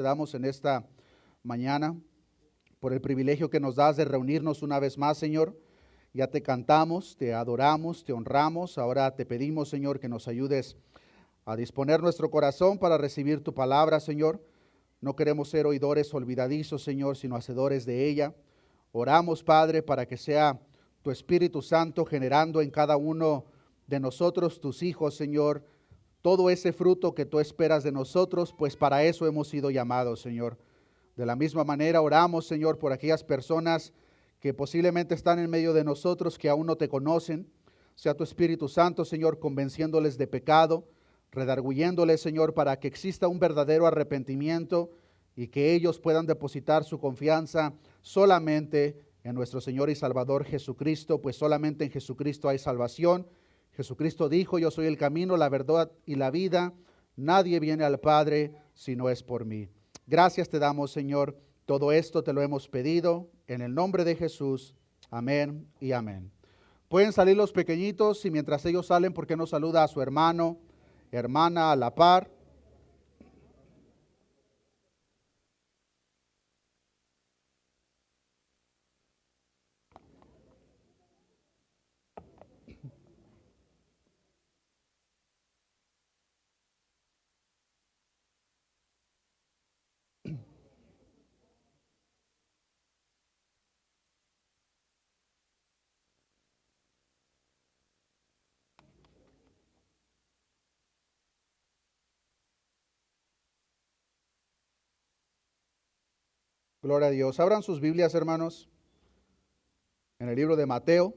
Te damos en esta mañana por el privilegio que nos das de reunirnos una vez más, Señor. Ya te cantamos, te adoramos, te honramos. Ahora te pedimos, Señor, que nos ayudes a disponer nuestro corazón para recibir tu palabra, Señor. No queremos ser oidores olvidadizos, Señor, sino hacedores de ella. Oramos, Padre, para que sea tu Espíritu Santo generando en cada uno de nosotros, tus hijos, Señor, todo ese fruto que tú esperas de nosotros, pues para eso hemos sido llamados, Señor. De la misma manera oramos, Señor, por aquellas personas que posiblemente están en medio de nosotros, que aún no te conocen. Sea tu Espíritu Santo, Señor, convenciéndoles de pecado, redarguyéndoles, Señor, para que exista un verdadero arrepentimiento y que ellos puedan depositar su confianza solamente en nuestro Señor y Salvador Jesucristo, pues solamente en Jesucristo hay salvación. Jesucristo dijo: yo soy el camino, la verdad y la vida. Nadie viene al Padre si no es por mí. Gracias te damos, Señor. Todo esto te lo hemos pedido en el nombre de Jesús. Amén y amén. Pueden salir los pequeñitos y mientras ellos salen, ¿por qué no saluda a su hermano, hermana a la par? Gloria a Dios. Abran sus Biblias, hermanos, en el libro de Mateo,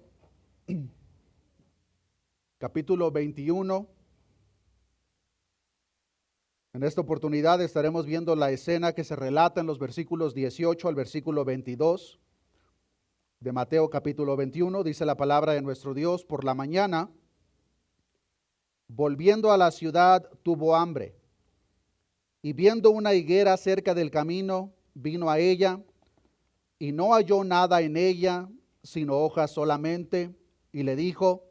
capítulo 21. En esta oportunidad estaremos viendo la escena que se relata en los versículos 18 al versículo 22 de Mateo capítulo 21. Dice la palabra de nuestro Dios: por la mañana, volviendo a la ciudad, tuvo hambre, y viendo una higuera cerca del camino, vino a ella, y no halló nada en ella, sino hojas solamente, y le dijo: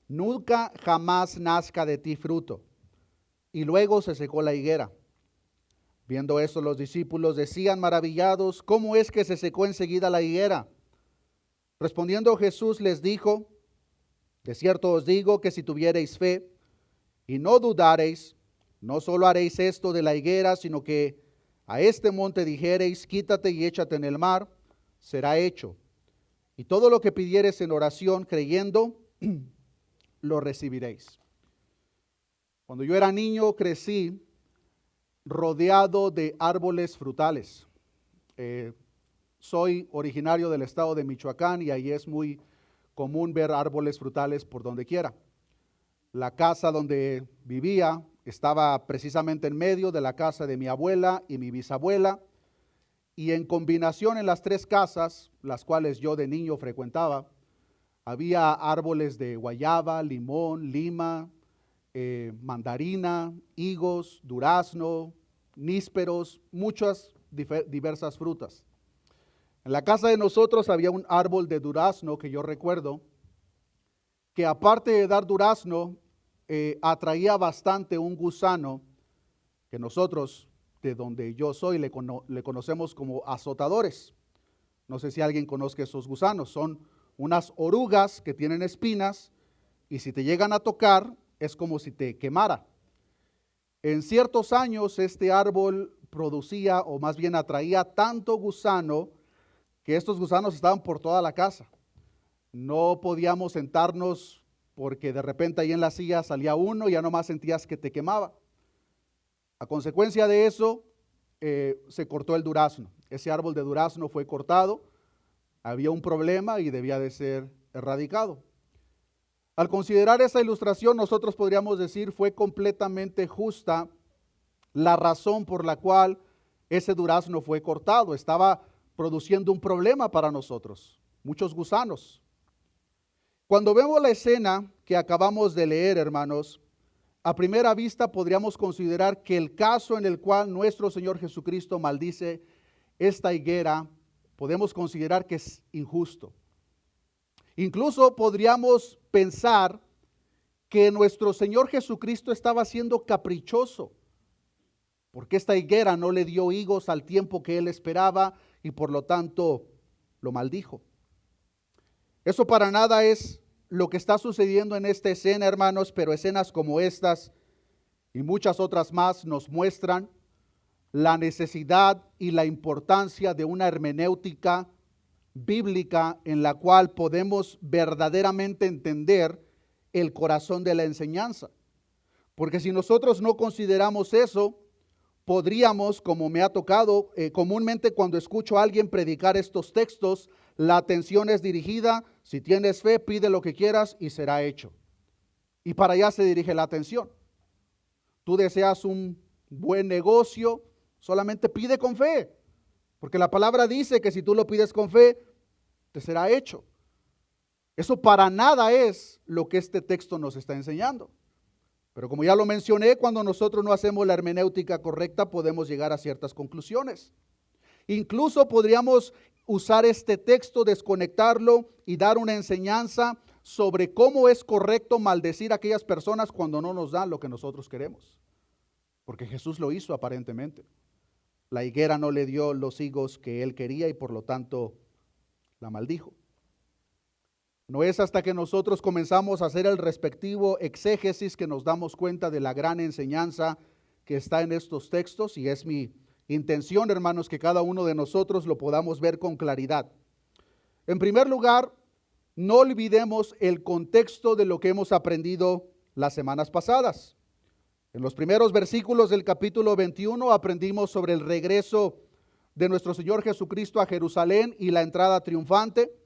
nunca jamás nazca de ti fruto. Y luego se secó la higuera. Viendo esto, los discípulos decían maravillados: ¿cómo es que se secó enseguida la higuera? Respondiendo Jesús les dijo: de cierto os digo que si tuviereis fe y no dudareis, no solo haréis esto de la higuera, sino que a este monte dijereis: quítate y échate en el mar, será hecho. Y todo lo que pidiereis en oración creyendo, lo recibiréis. Cuando yo era niño crecí rodeado de árboles frutales. Soy originario del estado de Michoacán y ahí es muy común ver árboles frutales por donde quiera. La casa donde vivía estaba precisamente en medio de la casa de mi abuela y mi bisabuela, y en combinación en las tres casas, las cuales yo de niño frecuentaba, había árboles de guayaba, limón, lima, mandarina, higos, durazno, nísperos, muchas diversas frutas. En la casa de nosotros había un árbol de durazno que yo recuerdo que, aparte de dar durazno, atraía bastante un gusano que nosotros, de donde yo soy, le conocemos como azotadores. No sé si alguien conozca esos gusanos. Son unas orugas que tienen espinas y si te llegan a tocar es como si te quemara. En ciertos años este árbol producía, o más bien atraía, tanto gusano que estos gusanos estaban por toda la casa. No podíamos sentarnos porque de repente ahí en la silla salía uno y ya nomás sentías que te quemaba. A consecuencia de eso, se cortó el durazno. Ese árbol de durazno fue cortado. Había un problema y debía de ser erradicado. Al considerar esa ilustración, nosotros podríamos decir fue completamente justa la razón por la cual ese durazno fue cortado. Estaba produciendo un problema para nosotros, muchos gusanos. Cuando vemos la escena que acabamos de leer, hermanos, a primera vista podríamos considerar que el caso en el cual nuestro Señor Jesucristo maldice esta higuera, podemos considerar que es injusto. Incluso podríamos pensar que nuestro Señor Jesucristo estaba siendo caprichoso. porque esta higuera no le dio higos al tiempo que él esperaba y por lo tanto lo maldijo. Eso para nada es lo que está sucediendo en esta escena, hermanos, pero escenas como estas y muchas otras más nos muestran la necesidad y la importancia de una hermenéutica bíblica en la cual podemos verdaderamente entender el corazón de la enseñanza. Porque si nosotros no consideramos eso, podríamos, como me ha tocado, comúnmente cuando escucho a alguien predicar estos textos, la atención es dirigida: si tienes fe, pide lo que quieras y será hecho. Y para allá se dirige la atención. Tú deseas un buen negocio, solamente pide con fe, porque la palabra dice que si tú lo pides con fe, te será hecho. Eso para nada es lo que este texto nos está enseñando. Pero como ya lo mencioné, cuando nosotros no hacemos la hermenéutica correcta, podemos llegar a ciertas conclusiones. Incluso podríamos usar este texto, desconectarlo y dar una enseñanza sobre cómo es correcto maldecir a aquellas personas cuando no nos dan lo que nosotros queremos. Porque Jesús lo hizo aparentemente. La higuera no le dio los higos que él quería y por lo tanto la maldijo. No es hasta que nosotros comenzamos a hacer el respectivo exégesis que nos damos cuenta de la gran enseñanza que está en estos textos, y es mi intención, hermanos, que cada uno de nosotros lo podamos ver con claridad. En primer lugar, no olvidemos el contexto de lo que hemos aprendido las semanas pasadas. En los primeros versículos del capítulo 21 aprendimos sobre el regreso de nuestro Señor Jesucristo a Jerusalén y la entrada triunfante.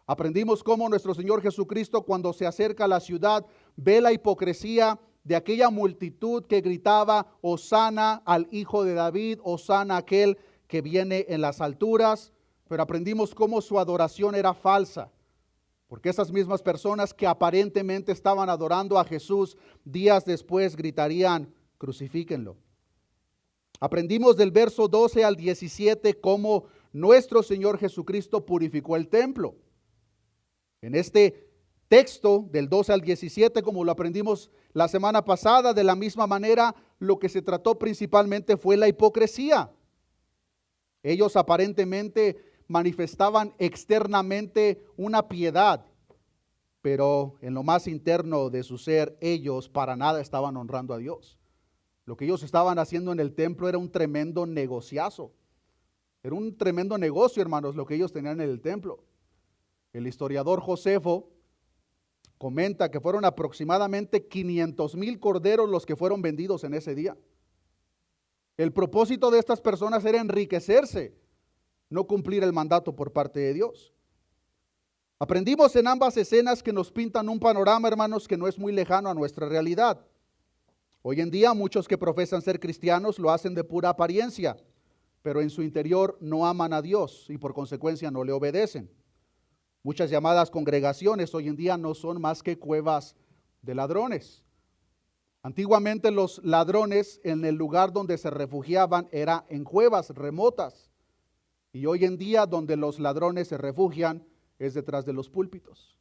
Aprendimos cómo nuestro Señor Jesucristo, cuando se acerca a la ciudad, ve la hipocresía de aquella multitud que gritaba: Hosana al Hijo de David, Hosana aquel que viene en las alturas. Pero aprendimos cómo su adoración era falsa, porque esas mismas personas que aparentemente estaban adorando a Jesús, días después gritarían: crucifíquenlo. Aprendimos del verso 12 al 17 cómo nuestro Señor Jesucristo purificó el templo. En este texto del 12 al 17, como lo aprendimos la semana pasada, de la misma manera, lo que se trató principalmente fue la hipocresía. Ellos aparentemente manifestaban externamente una piedad, pero en lo más interno de su ser, ellos para nada estaban honrando a Dios. Lo que ellos estaban haciendo en el templo era un tremendo negociazo. Era un tremendo negocio, hermanos, lo que ellos tenían en el templo. El historiador Josefo comenta que fueron aproximadamente 500,000 corderos los que fueron vendidos en ese día. El propósito de estas personas era enriquecerse, no cumplir el mandato por parte de Dios. Aprendimos en ambas escenas que nos pintan un panorama, hermanos, que no es muy lejano a nuestra realidad. Hoy en día muchos que profesan ser cristianos lo hacen de pura apariencia, pero en su interior no aman a Dios y por consecuencia no le obedecen. Muchas llamadas congregaciones hoy en día no son más que cuevas de ladrones. Antiguamente los ladrones en el lugar donde se refugiaban era en cuevas remotas. Y hoy en día donde los ladrones se refugian es detrás de los púlpitos.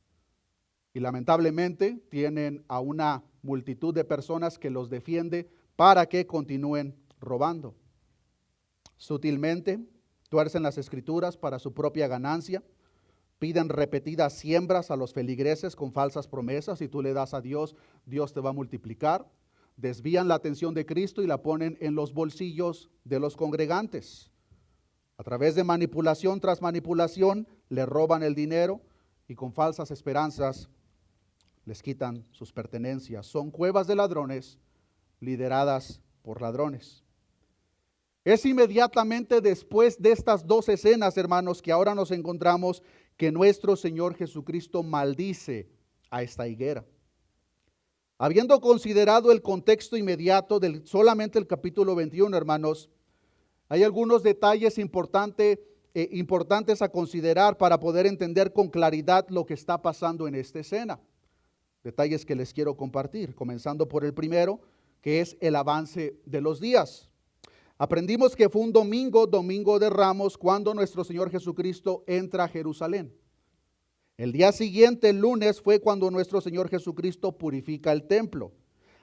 Y lamentablemente tienen a una multitud de personas que los defiende para que continúen robando. Sutilmente tuercen las escrituras para su propia ganancia. Piden repetidas siembras a los feligreses con falsas promesas: si tú le das a Dios, Dios te va a multiplicar. Desvían la atención de Cristo y la ponen en los bolsillos de los congregantes. A través de manipulación tras manipulación, le roban el dinero y con falsas esperanzas les quitan sus pertenencias. Son cuevas de ladrones lideradas por ladrones. Es inmediatamente después de estas dos escenas, hermanos, que ahora nos encontramos que nuestro Señor Jesucristo maldice a esta higuera. Habiendo considerado el contexto inmediato del solamente el capítulo 21, hermanos, hay algunos detalles importantes a considerar para poder entender con claridad lo que está pasando en esta escena. Detalles que les quiero compartir, comenzando por el primero, que es el avance de los días. Aprendimos que fue un domingo de Ramos, cuando nuestro Señor Jesucristo entra a Jerusalén. El día siguiente, el lunes, fue cuando nuestro Señor Jesucristo purifica el templo.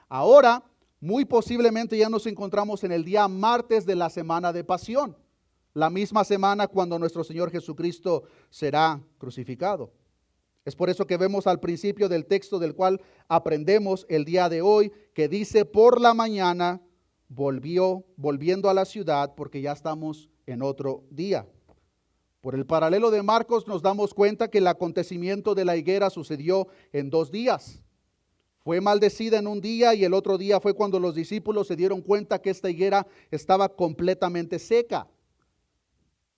Ahora, Muy posiblemente ya nos encontramos en el día martes de la semana de pasión, la misma semana cuando nuestro Señor Jesucristo será crucificado. Es por eso que vemos al principio del texto del cual aprendemos el día de hoy, que dice: por la mañana volviendo a la ciudad, porque ya estamos en otro día. Por el paralelo de Marcos nos damos cuenta que el acontecimiento de la higuera sucedió en 2 días. Fue maldecida en un día y el otro día fue cuando los discípulos se dieron cuenta que esta higuera estaba completamente seca.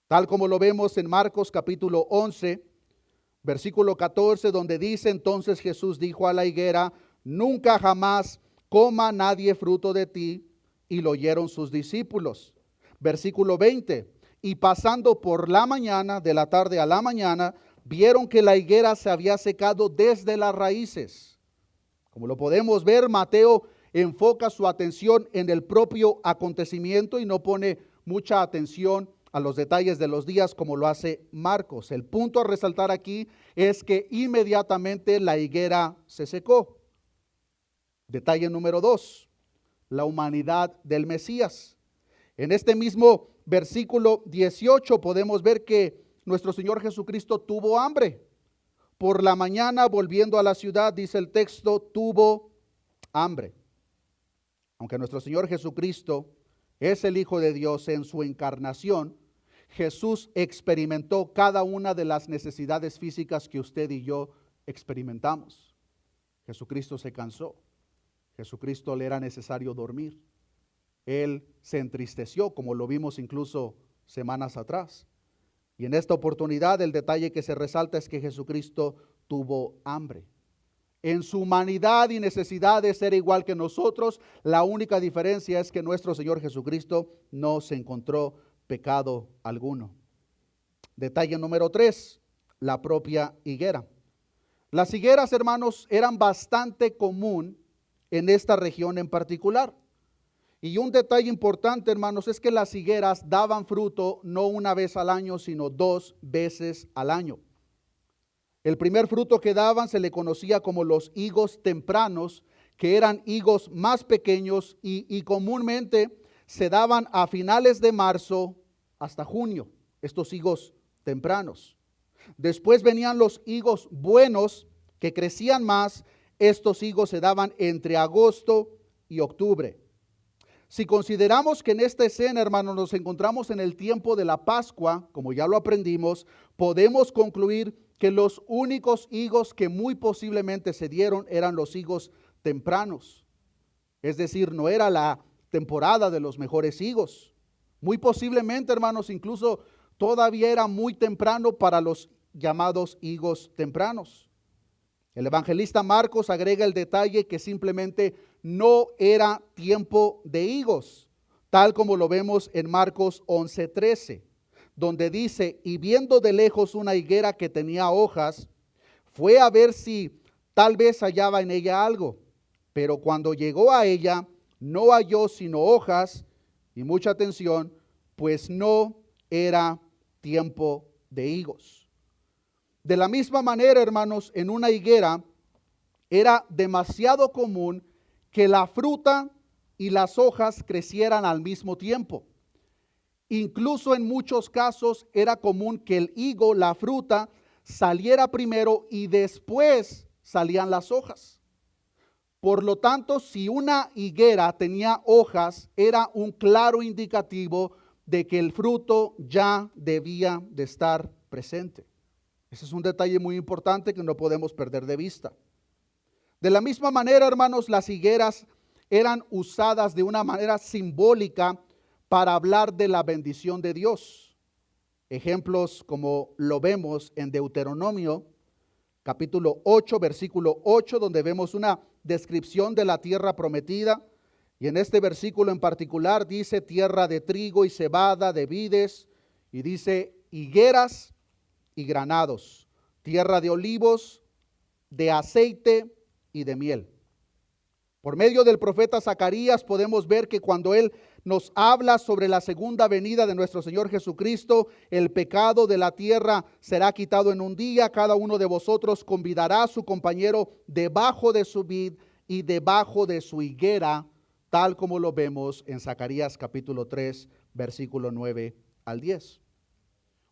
Tal como lo vemos en Marcos capítulo 11, versículo 14, donde dice: entonces Jesús dijo a la higuera: nunca jamás coma nadie fruto de ti. Y lo oyeron sus discípulos. Versículo 20, y pasando por la mañana, de la tarde a la mañana, vieron que la higuera se había secado desde las raíces. Como lo podemos ver, Mateo enfoca su atención en el propio acontecimiento y no pone mucha atención a los detalles de los días como lo hace Marcos. El punto a resaltar aquí es que inmediatamente la higuera se secó. Detalle número 2, la humanidad del Mesías. En este mismo versículo 18 podemos ver que nuestro Señor Jesucristo tuvo hambre. Por la mañana, volviendo a la ciudad, dice el texto, tuvo hambre. Aunque nuestro Señor Jesucristo es el Hijo de Dios en su encarnación, Jesús experimentó cada una de las necesidades físicas que usted y yo experimentamos. Jesucristo se cansó. Jesucristo le era necesario dormir. Él se entristeció, como lo vimos incluso semanas atrás. Y en esta oportunidad el detalle que se resalta es que Jesucristo tuvo hambre. En su humanidad y necesidad de ser igual que nosotros, la única diferencia es que nuestro Señor Jesucristo no se encontró pecado alguno. Detalle número 3, la propia higuera. Las higueras, hermanos, eran bastante común en esta región en particular. Y un detalle importante, hermanos, es que las higueras daban fruto no una vez al año, sino 2 veces al año. El primer fruto que daban se le conocía como los higos tempranos, que eran higos más pequeños y comúnmente se daban a finales de marzo hasta junio, estos higos tempranos. Después venían los higos buenos, que crecían más. Estos higos se daban entre agosto y octubre. Si consideramos que en esta escena, hermanos, nos encontramos en el tiempo de la Pascua, como ya lo aprendimos, podemos concluir que los únicos higos que muy posiblemente se dieron eran los higos tempranos. Es decir, no era la temporada de los mejores higos. Muy posiblemente, hermanos, incluso todavía era muy temprano para los llamados higos tempranos. El evangelista Marcos agrega el detalle que simplemente no era tiempo de higos, tal como lo vemos en Marcos 11:13, donde dice: y viendo de lejos una higuera que tenía hojas, fue a ver si tal vez hallaba en ella algo, pero cuando llegó a ella no halló sino hojas, y mucha atención, pues no era tiempo de higos. De la misma manera, hermanos, en una higuera era demasiado común que la fruta y las hojas crecieran al mismo tiempo. Incluso en muchos casos era común que el higo, la fruta, saliera primero y después salían las hojas. Por lo tanto, si una higuera tenía hojas, era un claro indicativo de que el fruto ya debía de estar presente. Ese es un detalle muy importante que no podemos perder de vista. De la misma manera, hermanos, las higueras eran usadas de una manera simbólica para hablar de la bendición de Dios. Ejemplos como lo vemos en Deuteronomio, capítulo 8, versículo 8, donde vemos una descripción de la tierra prometida. Y en este versículo en particular dice: tierra de trigo y cebada, de vides, y dice higueras y granados, tierra de olivos, de aceite y de miel. Por medio del profeta Zacarías podemos ver que cuando él nos habla sobre la segunda venida de nuestro Señor Jesucristo, el pecado de la tierra será quitado en un día. Cada uno de vosotros convidará a su compañero debajo de su vid y debajo de su higuera tal como lo vemos en Zacarías capítulo 3, versículo 9 al 10.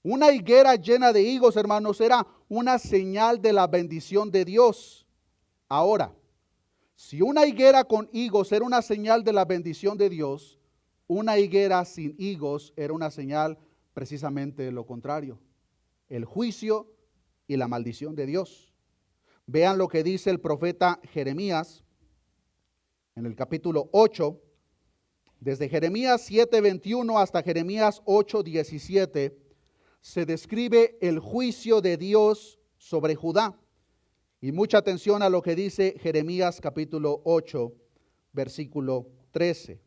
Una higuera llena de higos, hermanos, era una señal de la bendición de Dios. Ahora, si una higuera con higos era una señal de la bendición de Dios, una higuera sin higos era una señal precisamente de lo contrario, el juicio y la maldición de Dios. Vean lo que dice el profeta Jeremías en el capítulo 8, desde Jeremías 7:21 hasta Jeremías 8:17, se describe el juicio de Dios sobre Judá. Y mucha atención a lo que dice Jeremías capítulo 8, versículo 13.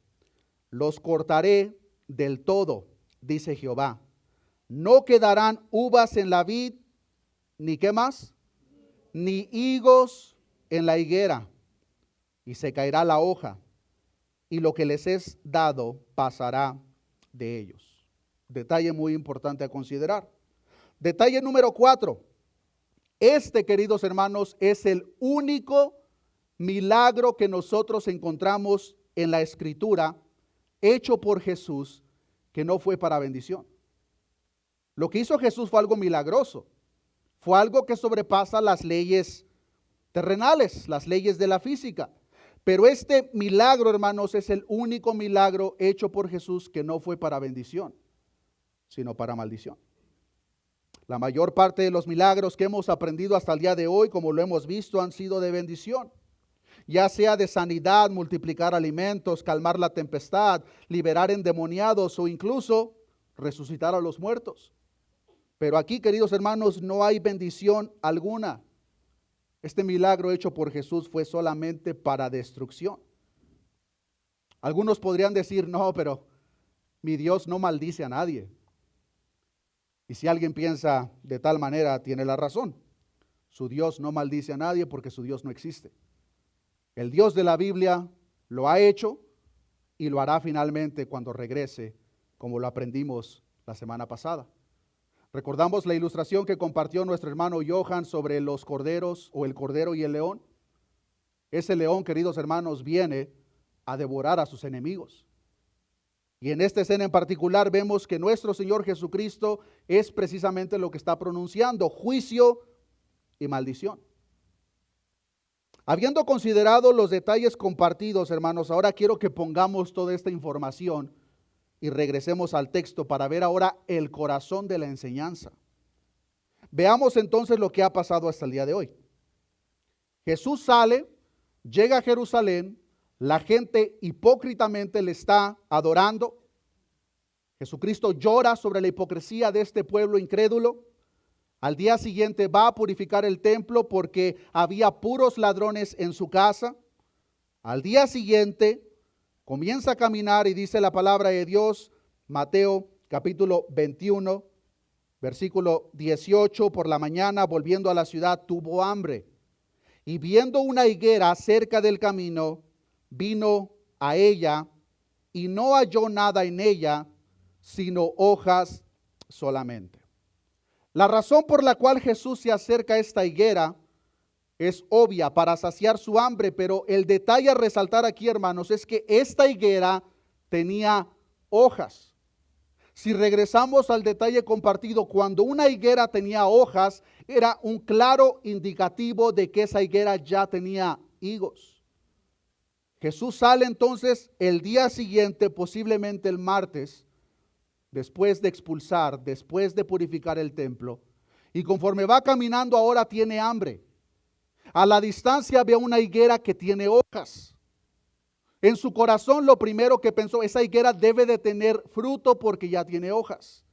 Los cortaré del todo, dice Jehová. No quedarán uvas en la vid, ni qué más, ni higos en la higuera, y se caerá la hoja, y lo que les es dado pasará de ellos. Detalle muy importante a considerar. Detalle número 4. Este, queridos hermanos, es el único milagro que nosotros encontramos en la Escritura, hecho por Jesús, que no fue para bendición. Lo que hizo Jesús fue algo milagroso. Fue algo que sobrepasa las leyes terrenales, las leyes de la física. Pero este milagro, hermanos, es el único milagro hecho por Jesús que no fue para bendición, sino para maldición. La mayor parte de los milagros que hemos aprendido hasta el día de hoy, como lo hemos visto, han sido de bendición. Ya sea de sanidad, multiplicar alimentos, calmar la tempestad, liberar endemoniados o incluso resucitar a los muertos. Pero aquí, queridos hermanos, no hay bendición alguna. Este milagro hecho por Jesús fue solamente para destrucción. Algunos podrían decir, no, pero mi Dios no maldice a nadie. Y si alguien piensa de tal manera, tiene la razón. Su Dios no maldice a nadie porque su Dios no existe. El Dios de la Biblia lo ha hecho y lo hará finalmente cuando regrese, como lo aprendimos la semana pasada. Recordamos la ilustración que compartió nuestro hermano Johan sobre los corderos o el cordero y el león. Ese león, queridos hermanos, viene a devorar a sus enemigos. Y en esta escena en particular vemos que nuestro Señor Jesucristo es precisamente lo que está pronunciando, juicio y maldición. Habiendo considerado los detalles compartidos, hermanos, ahora quiero que pongamos toda esta información y regresemos al texto para ver ahora el corazón de la enseñanza. Veamos entonces lo que ha pasado hasta el día de hoy. Jesús sale, llega a Jerusalén, la gente hipócritamente le está adorando. Jesucristo llora sobre la hipocresía de este pueblo incrédulo. Al día siguiente va a purificar el templo porque había puros ladrones en su casa. Al día siguiente comienza a caminar y dice la palabra de Dios, Mateo capítulo 21, versículo 18, por la mañana volviendo a la ciudad tuvo hambre. Y viendo una higuera cerca del camino, vino a ella y no halló nada en ella, sino hojas solamente. La razón por la cual Jesús se acerca a esta higuera es obvia, para saciar su hambre, pero el detalle a resaltar aquí, hermanos, es que esta higuera tenía hojas. Si regresamos al detalle compartido, cuando una higuera tenía hojas, era un claro indicativo de que esa higuera ya tenía higos. Jesús sale entonces el día siguiente, posiblemente el martes, después de expulsar, después de purificar el templo, y conforme va caminando ahora tiene hambre. A la distancia ve una higuera que tiene hojas. En su corazón lo primero que pensó, esa higuera debe de tener fruto porque ya tiene hojas.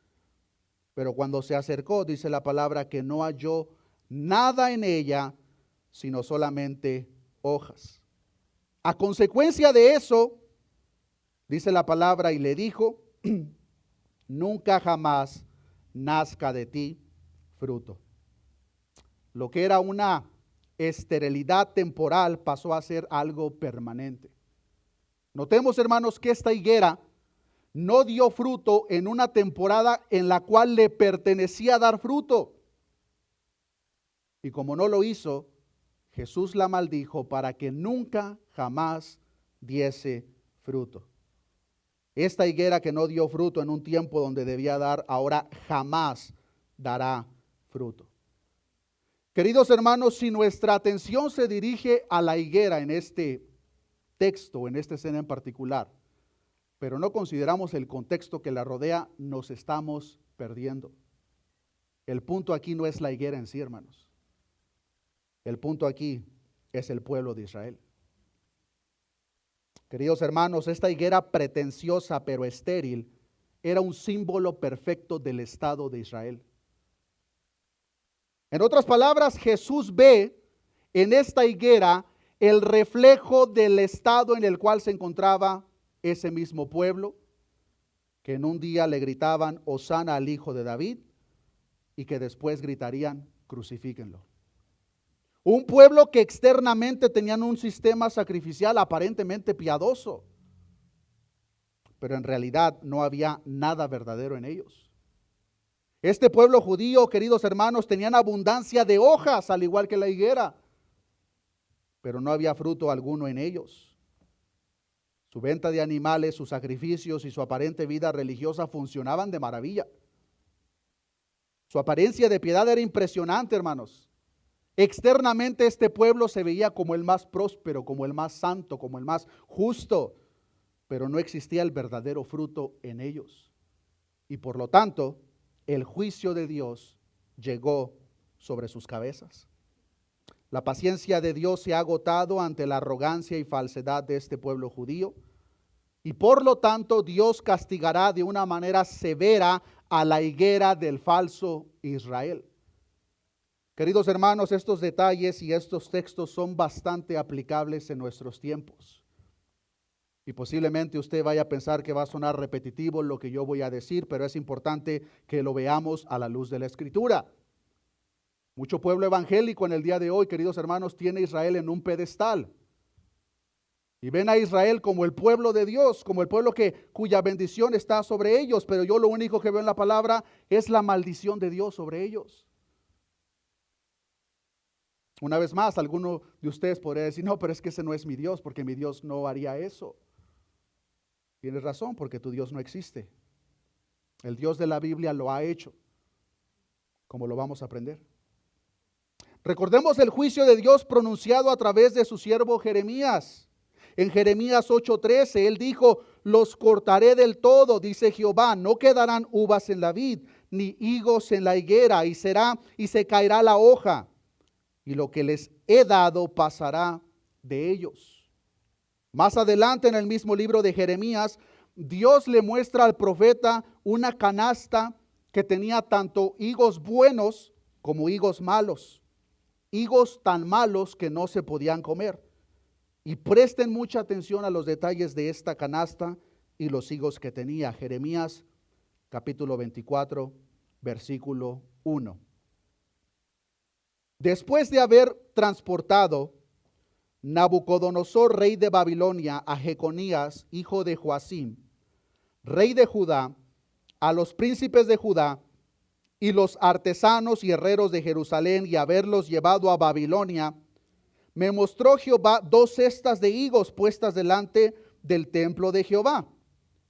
Pero cuando se acercó, dice la palabra, que no halló nada en ella, sino solamente hojas. A consecuencia de eso, dice la palabra, y le dijo, nunca jamás nazca de ti fruto. Lo que era una esterilidad temporal pasó a ser algo permanente. Notemos, hermanos, que esta higuera no dio fruto en una temporada en la cual le pertenecía dar fruto. Y como no lo hizo, Jesús la maldijo para que nunca jamás diese fruto. Esta higuera que no dio fruto en un tiempo donde debía dar, ahora jamás dará fruto. Queridos hermanos, si nuestra atención se dirige a la higuera en este texto, en esta escena en particular, pero no consideramos el contexto que la rodea, nos estamos perdiendo. El punto aquí no es la higuera en sí, hermanos. El punto aquí es el pueblo de Israel. Queridos hermanos, esta higuera pretenciosa pero estéril era un símbolo perfecto del Estado de Israel. En otras palabras, Jesús ve en esta higuera el reflejo del estado en el cual se encontraba ese mismo pueblo, que en un día le gritaban Hosana al Hijo de David y que después gritarían crucifíquenlo. Un pueblo que externamente tenían un sistema sacrificial aparentemente piadoso, pero en realidad no había nada verdadero en ellos. Este pueblo judío, queridos hermanos, tenían abundancia de hojas, al igual que la higuera, pero no había fruto alguno en ellos. Su venta de animales, sus sacrificios y su aparente vida religiosa funcionaban de maravilla. Su apariencia de piedad era impresionante, hermanos. Externamente este pueblo se veía como el más próspero, como el más santo, como el más justo, pero no existía el verdadero fruto en ellos. Y por lo tanto, el juicio de Dios llegó sobre sus cabezas. La paciencia de Dios se ha agotado ante la arrogancia y falsedad de este pueblo judío, y por lo tanto Dios castigará de una manera severa a la higuera del falso Israel. Queridos hermanos, estos detalles y estos textos son bastante aplicables en nuestros tiempos. Y posiblemente usted vaya a pensar que va a sonar repetitivo lo que yo voy a decir, pero es importante que lo veamos a la luz de la Escritura. Mucho pueblo evangélico en el día de hoy, queridos hermanos, tiene a Israel en un pedestal. Y ven a Israel como el pueblo de Dios, como el pueblo cuya bendición está sobre ellos, pero yo lo único que veo en la palabra es la maldición de Dios sobre ellos. Una vez más, alguno de ustedes podría decir, no, pero es que ese no es mi Dios, porque mi Dios no haría eso. Tienes razón, porque tu Dios no existe. El Dios de la Biblia lo ha hecho, como lo vamos a aprender. Recordemos el juicio de Dios pronunciado a través de su siervo Jeremías. En Jeremías 8:13, él dijo, los cortaré del todo, dice Jehová, no quedarán uvas en la vid, ni higos en la higuera, y se caerá la hoja, y lo que les he dado pasará de ellos. Más adelante en el mismo libro de Jeremías, Dios le muestra al profeta una canasta que tenía tanto higos buenos como higos malos. Higos tan malos que no se podían comer. Y presten mucha atención a los detalles de esta canasta y los higos que tenía. Jeremías capítulo 24, versículo 1. Después de haber transportado Nabucodonosor, rey de Babilonia, a Jeconías, hijo de Joacim, rey de Judá, a los príncipes de Judá y los artesanos y herreros de Jerusalén, y haberlos llevado a Babilonia, me mostró Jehová 2 cestas de higos puestas delante del templo de Jehová.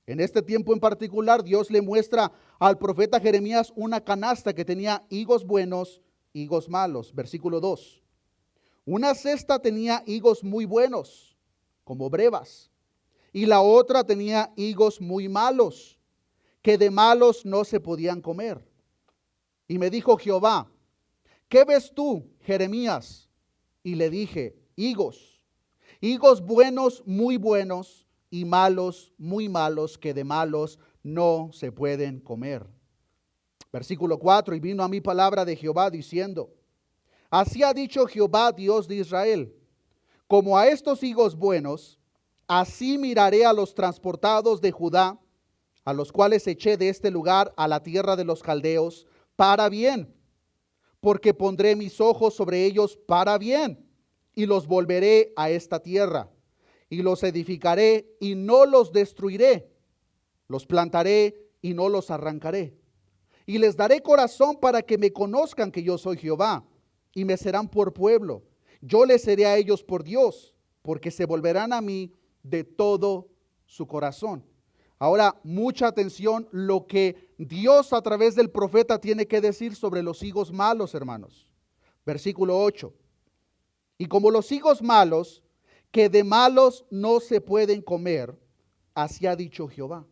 En este tiempo en particular, Dios le muestra al profeta Jeremías una canasta que tenía higos buenos, higos malos. Versículo 2. Una cesta tenía higos muy buenos, como brevas, y la otra tenía higos muy malos, que de malos no se podían comer. Y me dijo Jehová, ¿qué ves tú, Jeremías? Y le dije, higos buenos, muy buenos, y malos, muy malos, que de malos no se pueden comer. Versículo 4, y vino a mí palabra de Jehová diciendo, así ha dicho Jehová, Dios de Israel, como a estos higos buenos, así miraré a los transportados de Judá, a los cuales eché de este lugar a la tierra de los caldeos, para bien, porque pondré mis ojos sobre ellos para bien, y los volveré a esta tierra, y los edificaré y no los destruiré, los plantaré y no los arrancaré, y les daré corazón para que me conozcan que yo soy Jehová, y me serán por pueblo, yo les seré a ellos por Dios, porque se volverán a mí de todo su corazón. Ahora, mucha atención lo que Dios a través del profeta tiene que decir sobre los higos malos, hermanos. Versículo 8. Y como los higos malos, que de malos no se pueden comer, así ha dicho Jehová.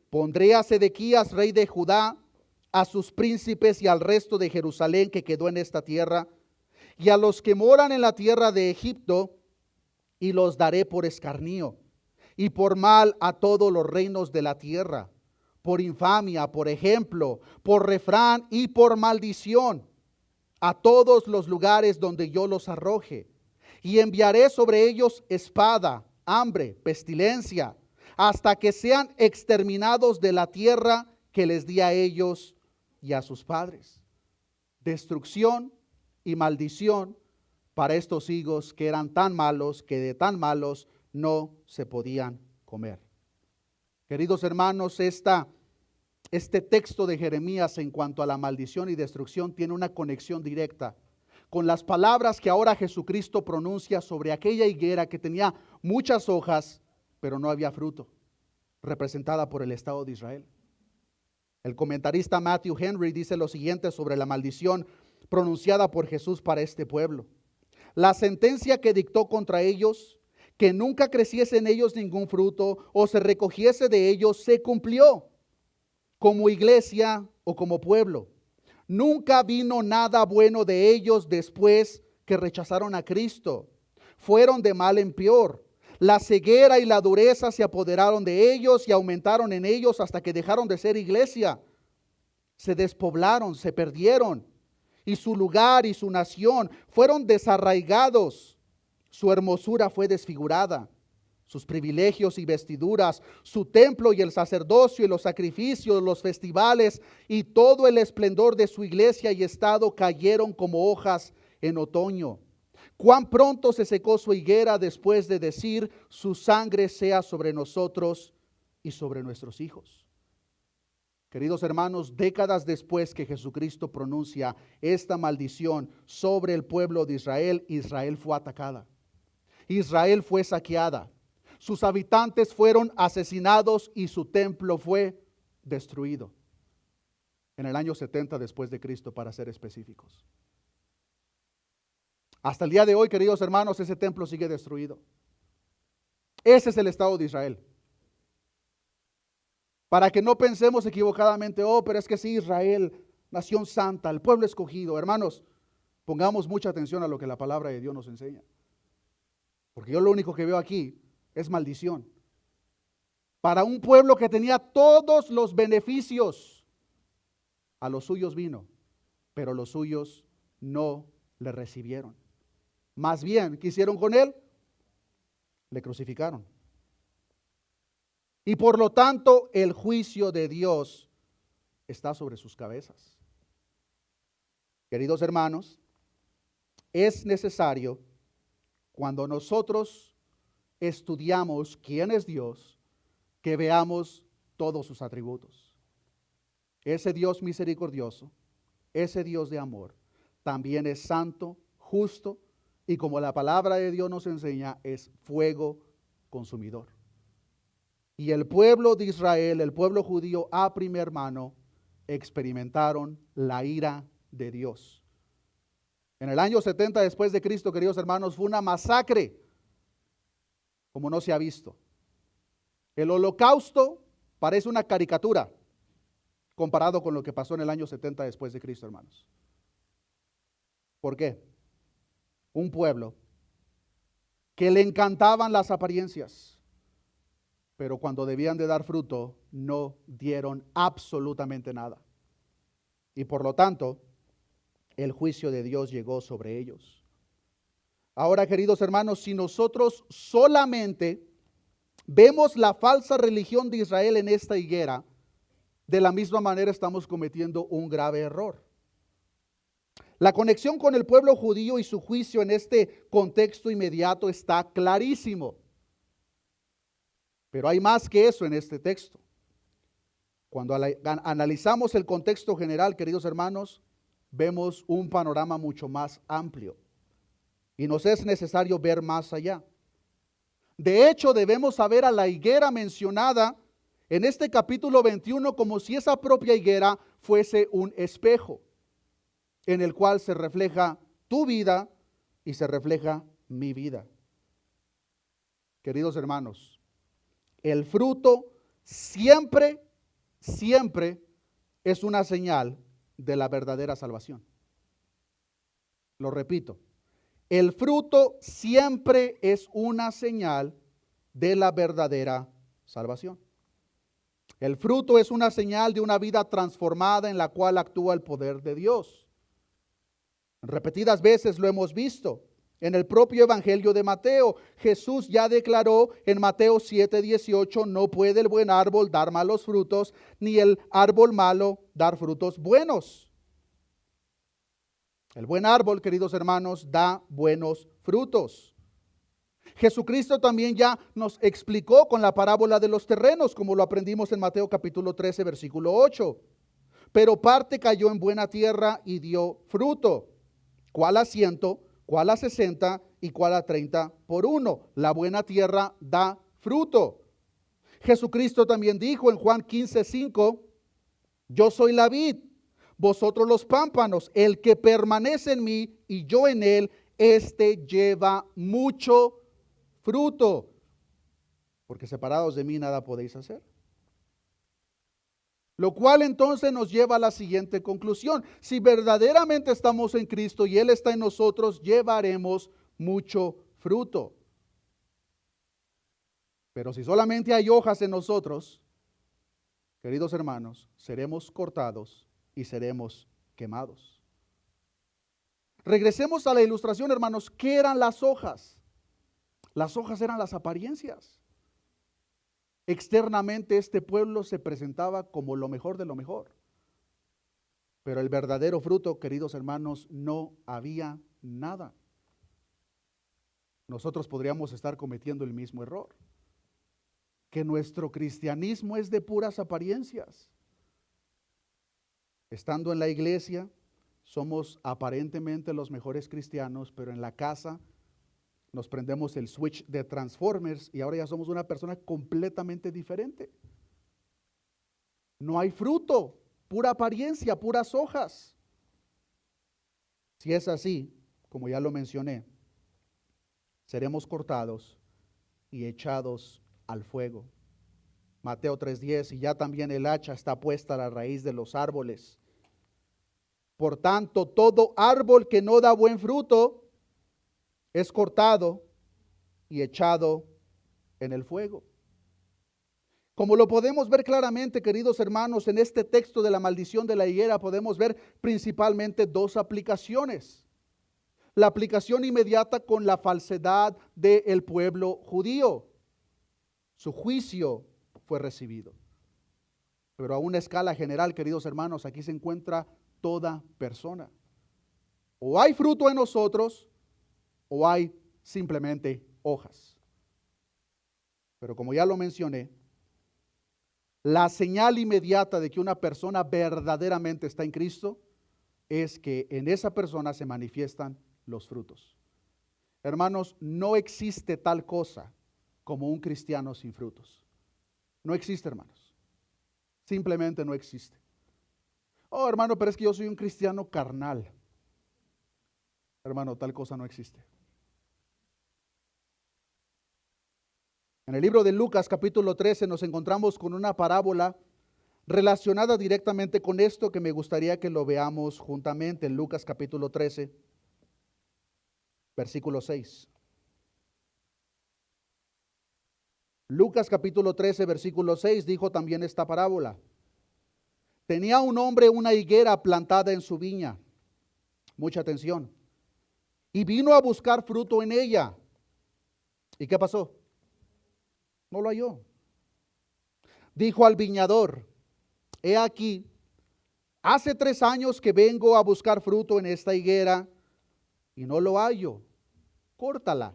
Pondré a Sedequías, rey de Judá, a sus príncipes y al resto de Jerusalén que quedó en esta tierra, y a los que moran en la tierra de Egipto, y los daré por escarnio, y por mal a todos los reinos de la tierra, por infamia, por ejemplo, por refrán y por maldición, a todos los lugares donde yo los arroje. Y enviaré sobre ellos espada, hambre, pestilencia, hasta que sean exterminados de la tierra que les di a ellos y a sus padres. Destrucción y maldición para estos higos que eran tan malos, que de tan malos no se podían comer. Queridos hermanos, este texto de Jeremías en cuanto a la maldición y destrucción tiene una conexión directa con las palabras que ahora Jesucristo pronuncia sobre aquella higuera que tenía muchas hojas, pero no había fruto, representada por el Estado de Israel. El comentarista Matthew Henry dice lo siguiente sobre la maldición pronunciada por Jesús para este pueblo. La sentencia que dictó contra ellos, que nunca creciese en ellos ningún fruto o se recogiese de ellos, se cumplió como iglesia o como pueblo. Nunca vino nada bueno de ellos después que rechazaron a Cristo. Fueron de mal en peor. La ceguera y la dureza se apoderaron de ellos y aumentaron en ellos hasta que dejaron de ser iglesia. Se despoblaron, se perdieron, y su lugar y su nación fueron desarraigados. Su hermosura fue desfigurada, sus privilegios y vestiduras, su templo y el sacerdocio y los sacrificios, los festivales y todo el esplendor de su iglesia y estado cayeron como hojas en otoño. Cuán pronto se secó su higuera después de decir: su sangre sea sobre nosotros y sobre nuestros hijos. Queridos hermanos, décadas después que Jesucristo pronuncia esta maldición sobre el pueblo de Israel, Israel fue atacada. Israel fue saqueada. Sus habitantes fueron asesinados y su templo fue destruido. En el año 70 después de Cristo, para ser específicos. Hasta el día de hoy, queridos hermanos, ese templo sigue destruido. Ese es el Estado de Israel. Para que no pensemos equivocadamente, pero es que sí, Israel, nación santa, el pueblo escogido. Hermanos, pongamos mucha atención a lo que la palabra de Dios nos enseña. Porque yo lo único que veo aquí es maldición. Para un pueblo que tenía todos los beneficios, a los suyos vino, pero los suyos no le recibieron. Más bien, ¿qué hicieron con él? Le crucificaron. Y por lo tanto, el juicio de Dios está sobre sus cabezas. Queridos hermanos, es necesario, cuando nosotros estudiamos quién es Dios, que veamos todos sus atributos. Ese Dios misericordioso, ese Dios de amor, también es santo, justo, y como la palabra de Dios nos enseña, es fuego consumidor. Y el pueblo de Israel, el pueblo judío a primer mano, experimentaron la ira de Dios. En el año 70 después de Cristo, queridos hermanos, fue una masacre como no se ha visto. El holocausto parece una caricatura comparado con lo que pasó en el año 70 después de Cristo, hermanos. ¿Por qué? Un pueblo que le encantaban las apariencias, pero cuando debían de dar fruto, no dieron absolutamente nada. Y por lo tanto, el juicio de Dios llegó sobre ellos. Ahora, queridos hermanos, si nosotros solamente vemos la falsa religión de Israel en esta higuera, de la misma manera estamos cometiendo un grave error. La conexión con el pueblo judío y su juicio en este contexto inmediato está clarísimo. Pero hay más que eso en este texto. Cuando analizamos el contexto general, queridos hermanos, vemos un panorama mucho más amplio. Y nos es necesario ver más allá. De hecho, debemos saber a la higuera mencionada en este capítulo 21 como si esa propia higuera fuese un espejo en el cual se refleja tu vida y se refleja mi vida. Queridos hermanos, el fruto siempre es una señal de la verdadera salvación. Lo repito, el fruto siempre es una señal de la verdadera salvación. El fruto es una señal de una vida transformada en la cual actúa el poder de Dios. Repetidas veces lo hemos visto. En el propio Evangelio de Mateo, Jesús ya declaró en Mateo 7:18, no puede el buen árbol dar malos frutos, ni el árbol malo dar frutos buenos. El buen árbol, queridos hermanos, da buenos frutos. Jesucristo también ya nos explicó con la parábola de los terrenos, como lo aprendimos en Mateo capítulo 13, versículo 8. Pero parte cayó en buena tierra y dio fruto. ¿Cuál a 100, cuál a 60 y cuál a 30 por uno? La buena tierra da fruto. Jesucristo también dijo en Juan 15:5, yo soy la vid, vosotros los pámpanos, el que permanece en mí y yo en él, este lleva mucho fruto, porque separados de mí nada podéis hacer. Lo cual entonces nos lleva a la siguiente conclusión: si verdaderamente estamos en Cristo y Él está en nosotros, llevaremos mucho fruto. Pero si solamente hay hojas en nosotros, queridos hermanos, seremos cortados y seremos quemados. Regresemos a la ilustración, hermanos. ¿Qué eran las hojas? Las hojas eran las apariencias. Externamente este pueblo se presentaba como lo mejor de lo mejor. Pero el verdadero fruto, queridos hermanos, no había nada. Nosotros podríamos estar cometiendo el mismo error, que nuestro cristianismo es de puras apariencias. Estando en la iglesia, somos aparentemente los mejores cristianos, pero en la casa nos prendemos el switch de Transformers y ahora ya somos una persona completamente diferente. No hay fruto, pura apariencia, puras hojas. Si es así, como ya lo mencioné, seremos cortados y echados al fuego. Mateo 3:10, y ya también el hacha está puesta a la raíz de los árboles. Por tanto, todo árbol que no da buen fruto es cortado y echado en el fuego. Como lo podemos ver claramente, queridos hermanos, en este texto de la maldición de la higuera, podemos ver principalmente dos aplicaciones. La aplicación inmediata con la falsedad del pueblo judío. Su juicio fue recibido. Pero a una escala general, queridos hermanos, aquí se encuentra toda persona. O hay fruto en nosotros, o hay simplemente hojas. Pero como ya lo mencioné, la señal inmediata de que una persona verdaderamente está en Cristo es que en esa persona se manifiestan los frutos. Hermanos, no existe tal cosa como un cristiano sin frutos. No existe, hermanos. Simplemente no existe. Oh, hermano, pero es que yo soy un cristiano carnal. Hermano, tal cosa no existe. En el libro de Lucas capítulo 13 nos encontramos con una parábola relacionada directamente con esto que me gustaría que lo veamos juntamente. En Lucas capítulo 13, versículo 6. Lucas capítulo 13, versículo 6 dijo también esta parábola. Tenía un hombre una higuera plantada en su viña. Mucha atención. Y vino a buscar fruto en ella. ¿Y qué pasó? No lo halló. Dijo al viñador, he aquí, hace 3 años que vengo a buscar fruto en esta higuera y no lo hallo. Córtala.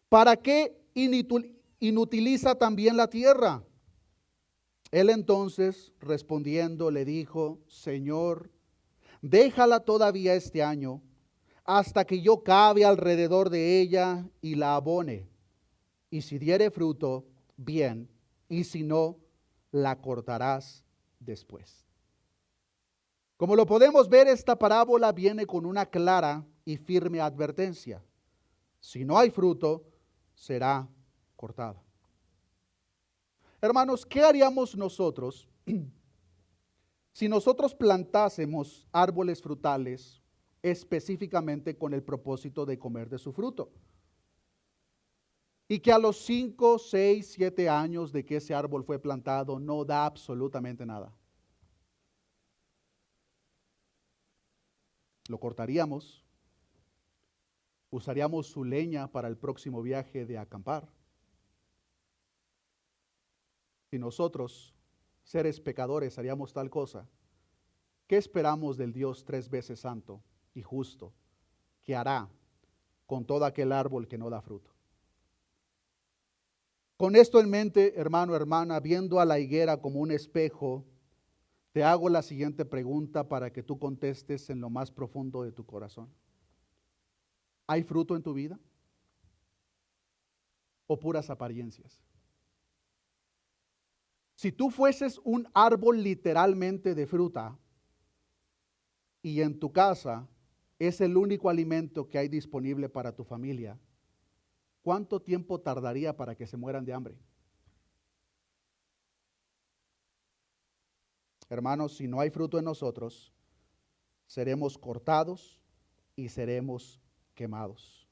¿Para qué inutiliza también la tierra? Él entonces, respondiendo, le dijo, Señor, déjala todavía este año, hasta que yo cabe alrededor de ella y la abone. y si diere fruto, bien, y si no, la cortarás después. Como lo podemos ver, esta parábola viene con una clara y firme advertencia. Si no hay fruto, será cortada. Hermanos, ¿qué haríamos nosotros si nosotros plantásemos árboles frutales específicamente con el propósito de comer de su fruto? Y que a los 5, 6, 7 años de que ese árbol fue plantado no da absolutamente nada. Lo cortaríamos, usaríamos su leña para el próximo viaje de acampar. Si nosotros, seres pecadores, haríamos tal cosa, ¿qué esperamos del Dios 3 veces santo y justo que hará con todo aquel árbol que no da fruto? Con esto en mente, hermano, hermana, viendo a la higuera como un espejo, te hago la siguiente pregunta para que tú contestes en lo más profundo de tu corazón. ¿Hay fruto en tu vida? ¿O puras apariencias? Si tú fueses un árbol literalmente de fruta y en tu casa es el único alimento que hay disponible para tu familia, ¿cuánto tiempo tardaría para que se mueran de hambre? Hermanos, si no hay fruto en nosotros, seremos cortados y seremos quemados.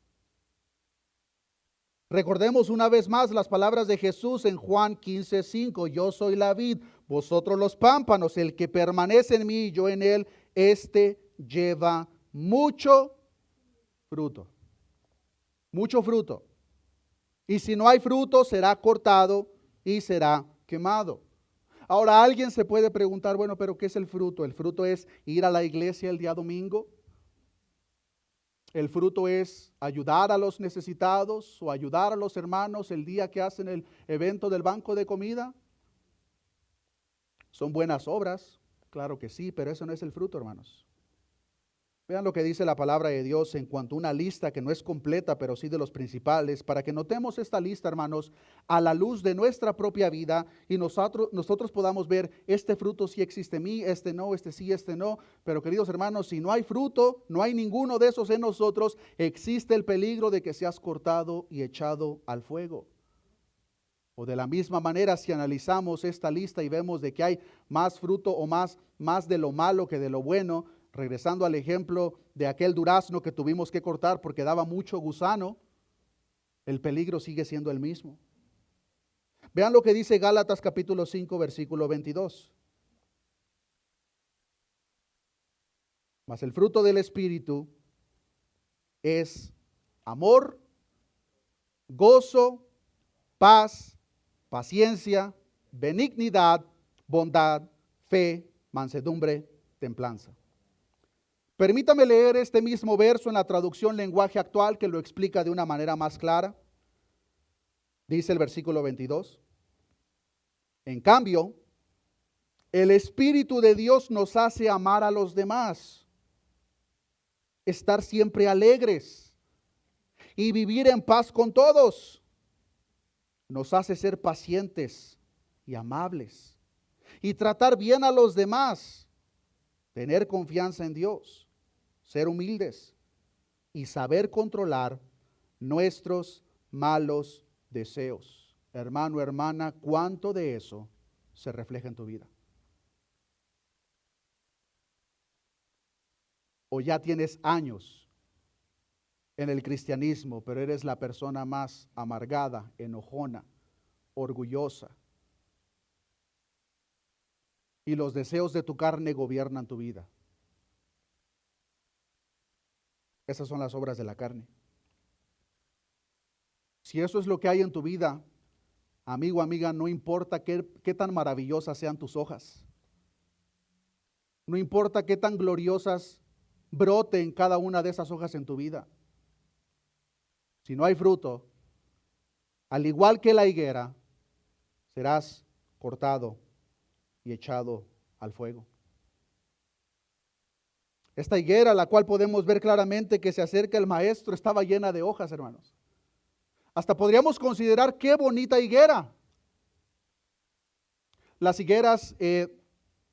Recordemos una vez más las palabras de Jesús en Juan 15:5. Yo soy la vid, vosotros los pámpanos. El que permanece en mí y yo en él, este lleva mucho fruto. Mucho fruto. Y si no hay fruto, será cortado y será quemado. Ahora alguien se puede preguntar, bueno, pero ¿qué es el fruto? ¿El fruto es ir a la iglesia el día domingo? ¿El fruto es ayudar a los necesitados o ayudar a los hermanos el día que hacen el evento del banco de comida? ¿Son buenas obras? Claro que sí, pero eso no es el fruto, hermanos. Vean lo que dice la palabra de Dios en cuanto a una lista que no es completa, pero sí de los principales, para que notemos esta lista, hermanos, a la luz de nuestra propia vida y nosotros podamos ver, este fruto sí existe en mí, este no, este sí, este no. Pero queridos hermanos, si no hay fruto, no hay ninguno de esos en nosotros, existe el peligro de que seas cortado y echado al fuego. O de la misma manera, si analizamos esta lista y vemos de que hay más fruto o más de lo malo que de lo bueno, regresando al ejemplo de aquel durazno que tuvimos que cortar porque daba mucho gusano, el peligro sigue siendo el mismo. Vean lo que dice Gálatas capítulo 5, versículo 22. Mas el fruto del Espíritu es amor, gozo, paz, paciencia, benignidad, bondad, fe, mansedumbre, templanza. Permítame leer este mismo verso en la traducción lenguaje actual que lo explica de una manera más clara. Dice el versículo 22. En cambio, el Espíritu de Dios nos hace amar a los demás, estar siempre alegres y vivir en paz con todos. Nos hace ser pacientes y amables y tratar bien a los demás, tener confianza en Dios, ser humildes y saber controlar nuestros malos deseos. Hermano, hermana, ¿cuánto de eso se refleja en tu vida? O ya tienes años en el cristianismo, pero eres la persona más amargada, enojona, orgullosa, y los deseos de tu carne gobiernan tu vida. Esas son las obras de la carne. Si eso es lo que hay en tu vida, amigo, amiga, no importa qué tan maravillosas sean tus hojas. No importa qué tan gloriosas broten cada una de esas hojas en tu vida. Si no hay fruto, al igual que la higuera, serás cortado y echado al fuego. Esta higuera, la cual podemos ver claramente que se acerca el maestro, estaba llena de hojas, hermanos. Hasta podríamos considerar qué bonita higuera. Las higueras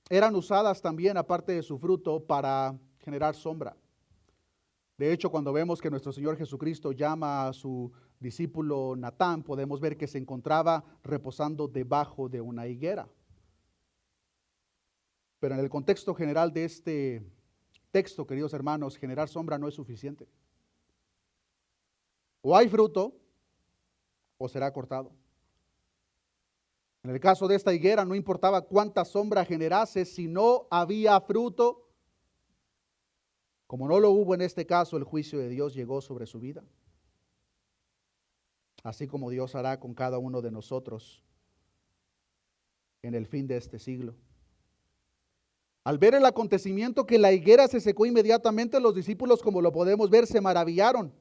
eran usadas también, aparte de su fruto, para generar sombra. De hecho, cuando vemos que nuestro Señor Jesucristo llama a su discípulo Natán, podemos ver que se encontraba reposando debajo de una higuera. Pero en el contexto general de este texto, queridos hermanos, generar sombra no es suficiente. O hay fruto o será cortado. En el caso de esta higuera no importaba cuánta sombra generase, si no había fruto, como no lo hubo en este caso, el juicio de Dios llegó sobre su vida. Así como Dios hará con cada uno de nosotros en el fin de este siglo. Al ver el acontecimiento que la higuera se secó inmediatamente, los discípulos, como lo podemos ver, se maravillaron.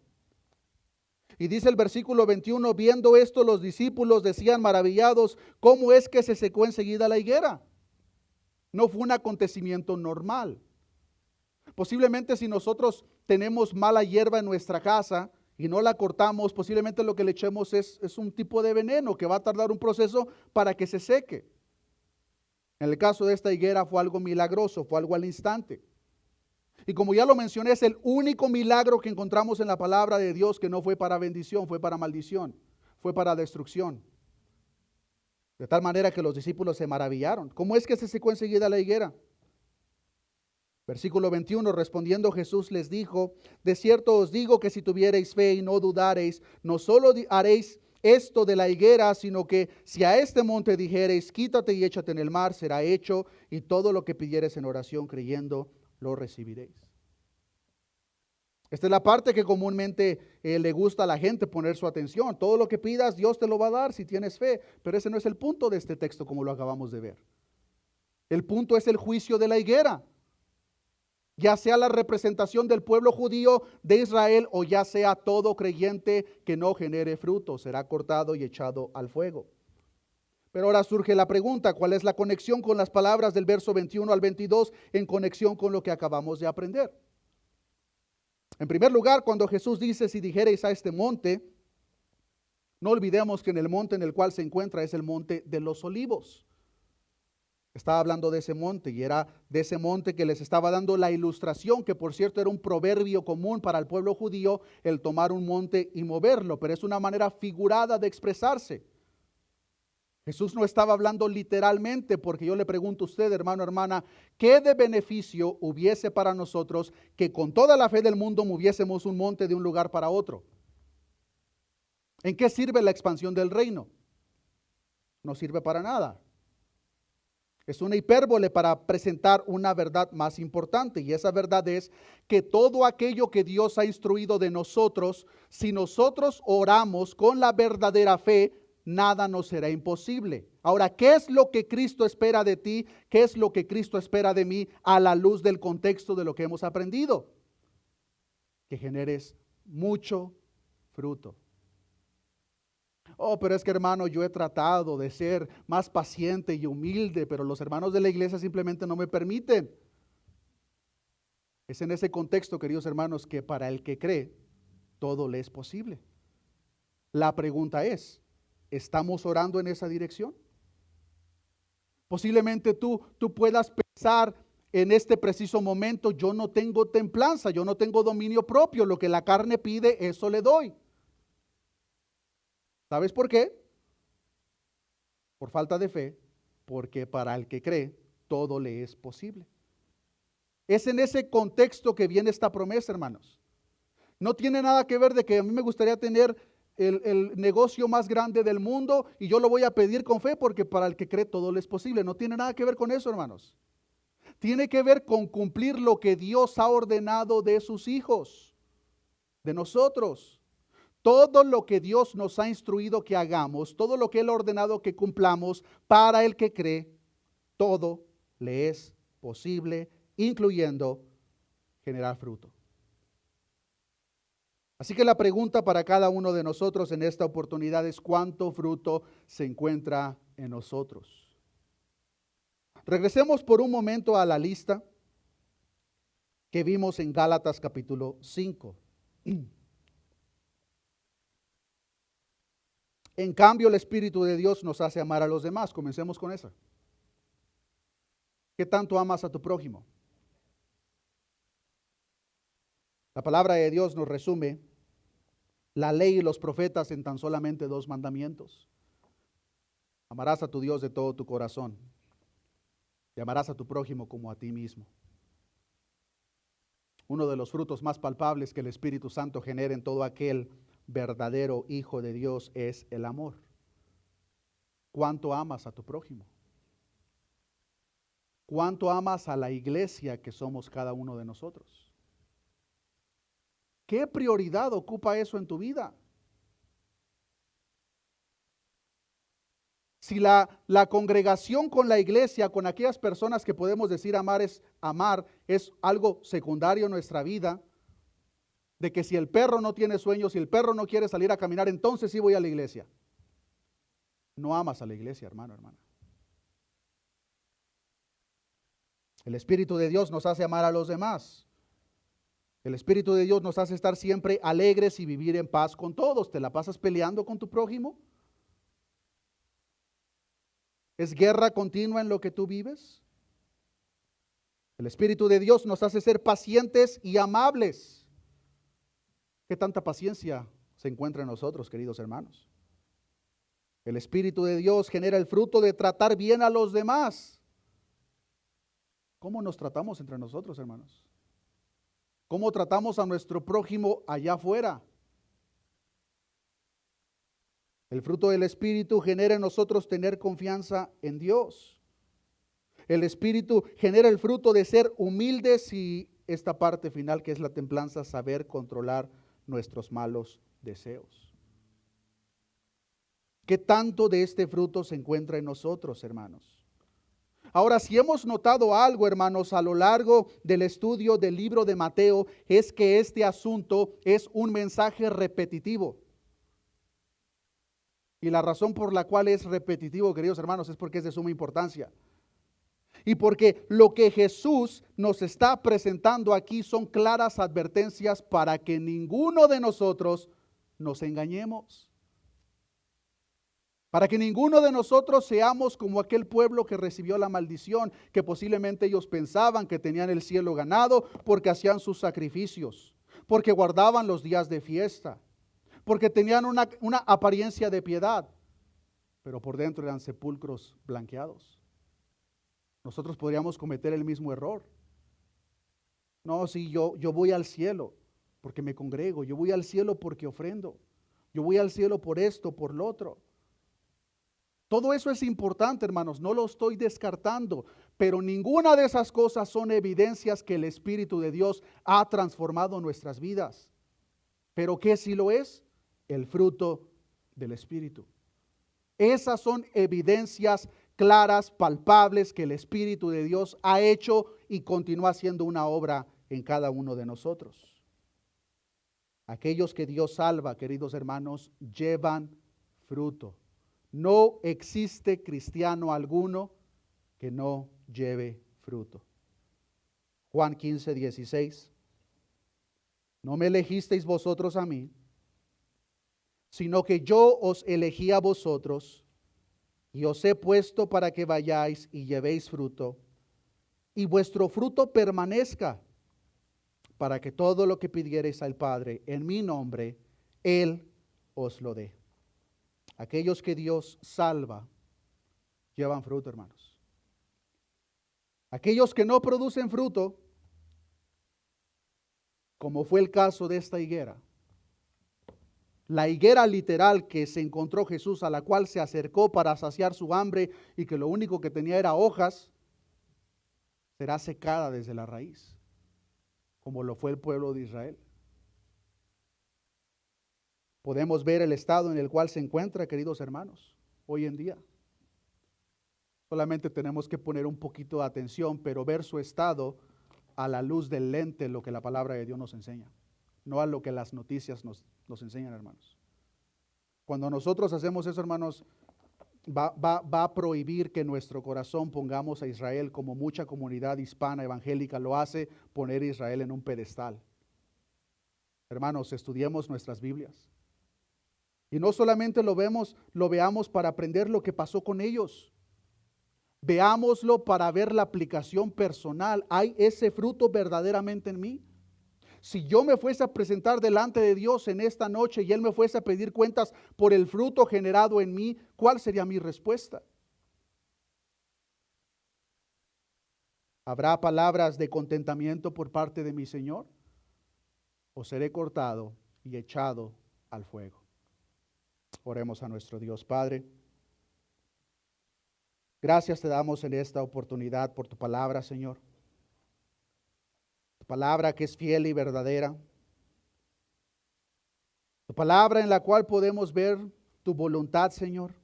Y dice el versículo 21, viendo esto los discípulos decían maravillados, ¿cómo es que se secó enseguida la higuera? No fue un acontecimiento normal. Posiblemente si nosotros tenemos mala hierba en nuestra casa y no la cortamos, posiblemente lo que le echemos es un tipo de veneno que va a tardar un proceso para que se seque. En el caso de esta higuera fue algo milagroso, fue algo al instante. Y como ya lo mencioné, es el único milagro que encontramos en la palabra de Dios que no fue para bendición, fue para maldición, fue para destrucción. De tal manera que los discípulos se maravillaron. ¿Cómo es que se secó enseguida la higuera? Versículo 21, respondiendo Jesús les dijo, de cierto os digo que si tuviereis fe y no dudareis, no solo haréis esto de la higuera, sino que si a este monte dijereis, quítate y échate en el mar, será hecho, y todo lo que pidiereis en oración creyendo, lo recibiréis. Esta es la parte que comúnmente le gusta a la gente poner su atención. Todo lo que pidas, Dios te lo va a dar si tienes fe. Pero ese no es el punto de este texto como lo acabamos de ver. El punto es el juicio de la higuera. Ya sea la representación del pueblo judío de Israel o ya sea todo creyente que no genere fruto, será cortado y echado al fuego. Pero ahora surge la pregunta, ¿cuál es la conexión con las palabras del verso 21 al 22 en conexión con lo que acabamos de aprender? En primer lugar, cuando Jesús dice, si dijereis a este monte, no olvidemos que en el monte en el cual se encuentra es el monte de los olivos. Estaba hablando de ese monte y era de ese monte que les estaba dando la ilustración, que por cierto era un proverbio común para el pueblo judío, el tomar un monte y moverlo, pero es una manera figurada de expresarse. Jesús no estaba hablando literalmente, porque yo le pregunto a usted, hermano, hermana, ¿qué de beneficio hubiese para nosotros que con toda la fe del mundo moviésemos un monte de un lugar para otro? ¿En qué sirve la expansión del reino? No sirve para nada. Es una hipérbole para presentar una verdad más importante, y esa verdad es que todo aquello que Dios ha instruido de nosotros, si nosotros oramos con la verdadera fe, nada nos será imposible. Ahora, ¿qué es lo que Cristo espera de ti? ¿Qué es lo que Cristo espera de mí a la luz del contexto de lo que hemos aprendido? Que generes mucho fruto. Oh, pero es que hermano, yo he tratado de ser más paciente y humilde, pero los hermanos de la iglesia simplemente no me permiten. Es en ese contexto, queridos hermanos, que para el que cree, todo le es posible. La pregunta es, ¿estamos orando en esa dirección? Posiblemente tú puedas pensar en este preciso momento, yo no tengo templanza, yo no tengo dominio propio, lo que la carne pide, eso le doy. ¿Sabes por qué? Por falta de fe, porque para el que cree, todo le es posible. Es en ese contexto que viene esta promesa, hermanos. No tiene nada que ver de que a mí me gustaría tener el negocio más grande del mundo y yo lo voy a pedir con fe porque para el que cree todo le es posible. No tiene nada que ver con eso, hermanos. Tiene que ver con cumplir lo que Dios ha ordenado de sus hijos, de nosotros. Todo lo que Dios nos ha instruido que hagamos, todo lo que Él ha ordenado que cumplamos, para el que cree, todo le es posible, incluyendo generar fruto. Así que la pregunta para cada uno de nosotros en esta oportunidad es ¿cuánto fruto se encuentra en nosotros? Regresemos por un momento a la lista que vimos en Gálatas capítulo 5. En cambio, el Espíritu de Dios nos hace amar a los demás. Comencemos con esa. ¿Qué tanto amas a tu prójimo? La palabra de Dios nos resume la ley y los profetas en tan solamente 2 mandamientos. Amarás a tu Dios de todo tu corazón y amarás a tu prójimo como a ti mismo. Uno de los frutos más palpables que el Espíritu Santo genera en todo aquel verdadero hijo de Dios es el amor. ¿Cuánto amas a tu prójimo? ¿Cuánto amas a la iglesia que somos cada uno de nosotros? ¿Qué prioridad ocupa eso en tu vida? Si la congregación con la iglesia, con aquellas personas que podemos decir amar, es algo secundario en nuestra vida, de que si el perro no tiene sueño, si el perro no quiere salir a caminar, entonces sí voy a la iglesia. No amas a la iglesia, hermano, hermana. El Espíritu de Dios nos hace amar a los demás. El Espíritu de Dios nos hace estar siempre alegres y vivir en paz con todos. ¿Te la pasas peleando con tu prójimo? ¿Es guerra continua en lo que tú vives? El Espíritu de Dios nos hace ser pacientes y amables. ¿Qué tanta paciencia se encuentra en nosotros, queridos hermanos? El Espíritu de Dios genera el fruto de tratar bien a los demás. ¿Cómo nos tratamos entre nosotros, hermanos? ¿Cómo tratamos a nuestro prójimo allá afuera? El fruto del Espíritu genera en nosotros tener confianza en Dios. El Espíritu genera el fruto de ser humildes y esta parte final que es la templanza, saber controlar nuestros malos deseos. ¿Qué tanto de este fruto se encuentra en nosotros, hermanos? Ahora, si hemos notado algo, hermanos, a lo largo del estudio del libro de Mateo, es que este asunto es un mensaje repetitivo. Y la razón por la cual es repetitivo, queridos hermanos, es porque es de suma importancia. Y porque lo que Jesús nos está presentando aquí son claras advertencias para que ninguno de nosotros nos engañemos. Para que ninguno de nosotros seamos como aquel pueblo que recibió la maldición, que posiblemente ellos pensaban que tenían el cielo ganado porque hacían sus sacrificios, porque guardaban los días de fiesta, porque tenían una apariencia de piedad, pero por dentro eran sepulcros blanqueados. Nosotros podríamos cometer el mismo error. No, si yo voy al cielo porque me congrego, yo voy al cielo porque ofrendo, yo voy al cielo por esto, por lo otro. Todo eso es importante, hermanos, no lo estoy descartando, pero ninguna de esas cosas son evidencias que el Espíritu de Dios ha transformado nuestras vidas. ¿Pero qué sí lo es? El fruto del Espíritu. Esas son evidencias claras, palpables, que el Espíritu de Dios ha hecho y continúa haciendo una obra en cada uno de nosotros. Aquellos que Dios salva, queridos hermanos, llevan fruto. No existe cristiano alguno que no lleve fruto. Juan 15:16. No me elegisteis vosotros a mí, sino que yo os elegí a vosotros y os he puesto para que vayáis y llevéis fruto, y vuestro fruto permanezca, para que todo lo que pidiereis al Padre en mi nombre, Él os lo dé. Aquellos que Dios salva llevan fruto, hermanos. Aquellos que no producen fruto, como fue el caso de esta higuera, la higuera literal que se encontró Jesús, a la cual se acercó para saciar su hambre y que lo único que tenía era hojas, será secada desde la raíz, como lo fue el pueblo de Israel. Podemos ver el estado en el cual se encuentra, queridos hermanos, hoy en día. Solamente tenemos que poner un poquito de atención, pero ver su estado a la luz del lente, lo que la palabra de Dios nos enseña, no a lo que las noticias nos enseñan, hermanos. Cuando nosotros hacemos eso, hermanos, va a prohibir que nuestro corazón pongamos a Israel, como mucha comunidad hispana evangélica lo hace, poner a Israel en un pedestal. Hermanos, estudiemos nuestras Biblias. Y no solamente lo veamos para aprender lo que pasó con ellos. Veámoslo para ver la aplicación personal. ¿Hay ese fruto verdaderamente en mí? Si yo me fuese a presentar delante de Dios en esta noche y Él me fuese a pedir cuentas por el fruto generado en mí, ¿cuál sería mi respuesta? ¿Habrá palabras de contentamiento por parte de mi Señor? ¿O seré cortado y echado al fuego? Oremos a nuestro Dios. Padre, gracias te damos en esta oportunidad por tu palabra, Señor. Tu palabra que es fiel y verdadera. Tu palabra en la cual podemos ver tu voluntad, Señor.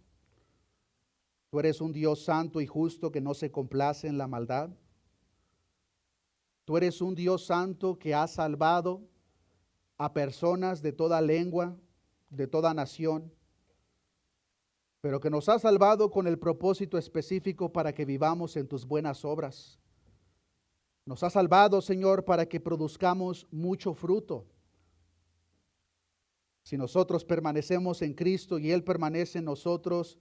Tú eres un Dios santo y justo que no se complace en la maldad. Tú eres un Dios santo que ha salvado a personas de toda lengua, de toda nación, pero que nos ha salvado con el propósito específico para que vivamos en tus buenas obras. Nos ha salvado, Señor, para que produzcamos mucho fruto. Si nosotros permanecemos en Cristo y Él permanece en nosotros,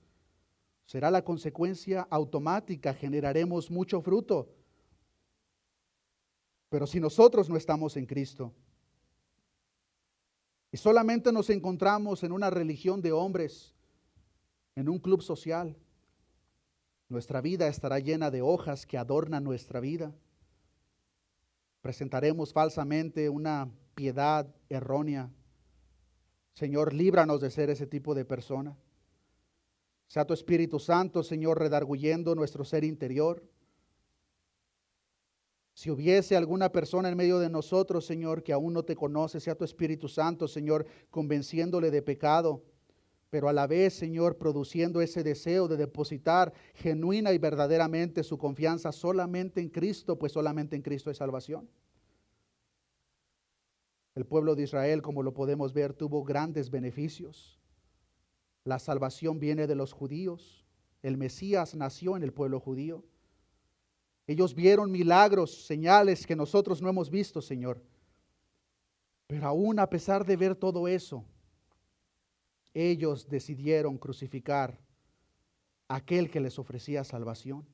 será la consecuencia automática, generaremos mucho fruto. Pero si nosotros no estamos en Cristo y solamente nos encontramos en una religión de hombres, en un club social, nuestra vida estará llena de hojas que adornan nuestra vida. Presentaremos falsamente una piedad errónea. Señor, líbranos de ser ese tipo de persona. Sea tu Espíritu Santo, Señor, redarguyendo nuestro ser interior. Si hubiese alguna persona en medio de nosotros, Señor, que aún no te conoce, sea tu Espíritu Santo, Señor, convenciéndole de pecado, pero a la vez, Señor, produciendo ese deseo de depositar genuina y verdaderamente su confianza solamente en Cristo, pues solamente en Cristo hay salvación. El pueblo de Israel, como lo podemos ver, tuvo grandes beneficios. La salvación viene de los judíos. El Mesías nació en el pueblo judío. Ellos vieron milagros, señales que nosotros no hemos visto, Señor. Pero aún a pesar de ver todo eso, ellos decidieron crucificar a aquel que les ofrecía salvación.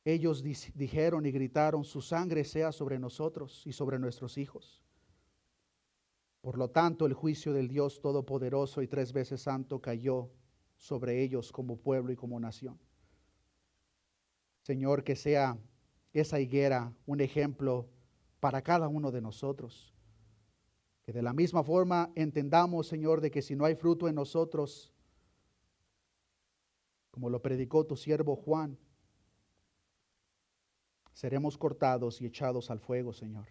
Ellos dijeron y gritaron: su sangre sea sobre nosotros y sobre nuestros hijos. Por lo tanto, el juicio del Dios Todopoderoso y 3 veces santo cayó sobre ellos como pueblo y como nación. Señor, que sea esa higuera un ejemplo para cada uno de nosotros. Que de la misma forma entendamos, Señor, de que si no hay fruto en nosotros, como lo predicó tu siervo Juan, seremos cortados y echados al fuego, Señor.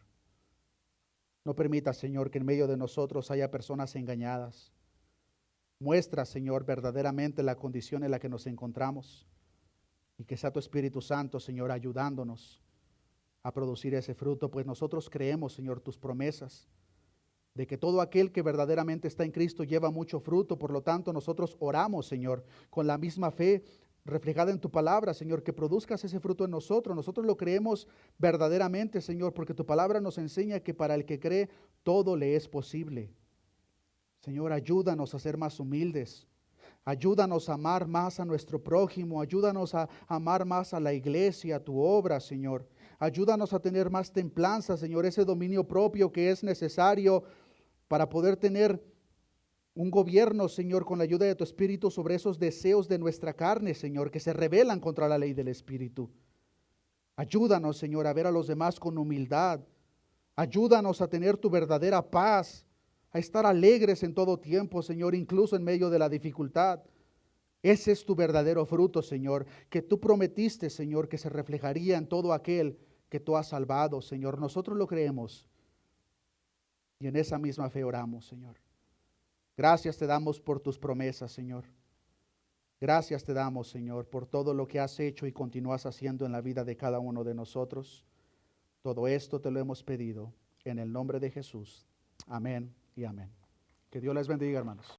No permita, Señor, que en medio de nosotros haya personas engañadas. Muestra, Señor, verdaderamente la condición en la que nos encontramos y que sea tu Espíritu Santo, Señor, ayudándonos a producir ese fruto, pues nosotros creemos, Señor, tus promesas de que todo aquel que verdaderamente está en Cristo lleva mucho fruto. Por lo tanto, nosotros oramos, Señor, con la misma fe reflejada en tu palabra, Señor, que produzcas ese fruto en nosotros. Nosotros lo creemos verdaderamente, Señor, porque tu palabra nos enseña que para el que cree todo le es posible. Señor, ayúdanos a ser más humildes. Ayúdanos a amar más a nuestro prójimo. Ayúdanos a amar más a la iglesia, a tu obra, Señor. Ayúdanos a tener más templanza, Señor, ese dominio propio que es necesario para poder tener un gobierno, Señor, con la ayuda de tu Espíritu sobre esos deseos de nuestra carne, Señor, que se rebelan contra la ley del Espíritu. Ayúdanos, Señor, a ver a los demás con humildad. Ayúdanos a tener tu verdadera paz, a estar alegres en todo tiempo, Señor, incluso en medio de la dificultad. Ese es tu verdadero fruto, Señor, que tú prometiste, Señor, que se reflejaría en todo aquel que tú has salvado, Señor. Nosotros lo creemos y en esa misma fe oramos, Señor. Gracias te damos por tus promesas, Señor. Gracias te damos, Señor, por todo lo que has hecho y continúas haciendo en la vida de cada uno de nosotros. Todo esto te lo hemos pedido en el nombre de Jesús. Amén y amén. Que Dios les bendiga, hermanos.